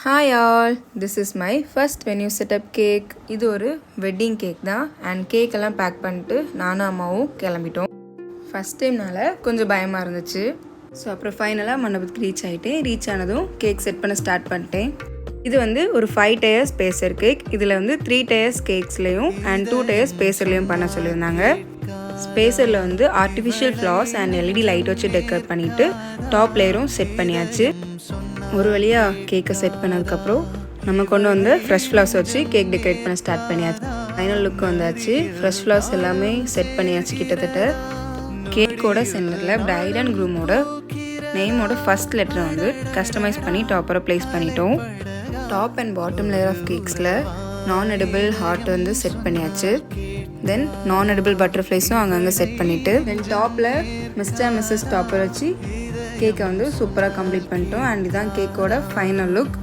Hi all, this is my first venue setup cake. இது ஒரு wedding cake தான். And கேக்கெல்லாம் back பண்ணிட்டு நானும் அம்மாவும் கிளம்பிட்டோம். ஃபஸ்ட் டைம்னால கொஞ்சம் பயமாக இருந்துச்சு. ஸோ அப்புறம் ஃபைனலாக மண்டபத்துக்கு ரீச் ஆகிட்டேன். ரீச் ஆனதும் கேக் செட் பண்ண ஸ்டார்ட் பண்ணிட்டேன். இது வந்து ஒரு 5 டயர்ஸ் பேசர் கேக். இதில் வந்து 3 டயர்ஸ் கேக்ஸ்லேயும் அண்ட் 2 டயர்ஸ் பேசர்லேயும் பண்ண சொல்லியிருந்தாங்க. ஸ்பேசரில் வந்து artificial flowers and LED light வச்சு டெக்கரேட் பண்ணிவிட்டு டாப் லேயரும் செட் பண்ணியாச்சு. ஒரு வழியாக கேக்கை செட் பண்ணதுக்கப்புறம் நம்ம கொண்டு வந்து ஃப்ரெஷ் ஃப்ளவர்ஸ் வச்சு கேக் டெக்கரேட் பண்ண ஸ்டார்ட் பண்ணியாச்சு. ஃபைனல் லுக் வந்தாச்சு. ஃப்ரெஷ் ஃப்ளவர்ஸ் எல்லாமே செட் பண்ணியாச்சு. கிட்டத்தட்ட கேக்கோட சென்டரில் பிரைட் அண்ட் க்ரூமோட நேமோட ஃபர்ஸ்ட் லெட்டரை வந்து கஸ்டமைஸ் பண்ணி டாப்பரை ப்ளேஸ் பண்ணிட்டோம். Top and bottom layer of கேக்ஸில் நான் எடிபிள் ஹார்ட் வந்து செட் பண்ணியாச்சு. தென் நான் எடிபிள் பட்டர்ஃப்ளைஸும் அங்கங்கே செட் பண்ணிவிட்டு தென் டாப்பில் மிஸ்டர் அண்ட் மிஸ்ஸஸ் டாப்பர் வச்சு கேக்கை வந்து சூப்பராக கம்ப்ளீட் பண்ணிட்டோம். அண்ட் இதுதான் கேக்கோட ஃபைனல் லுக்.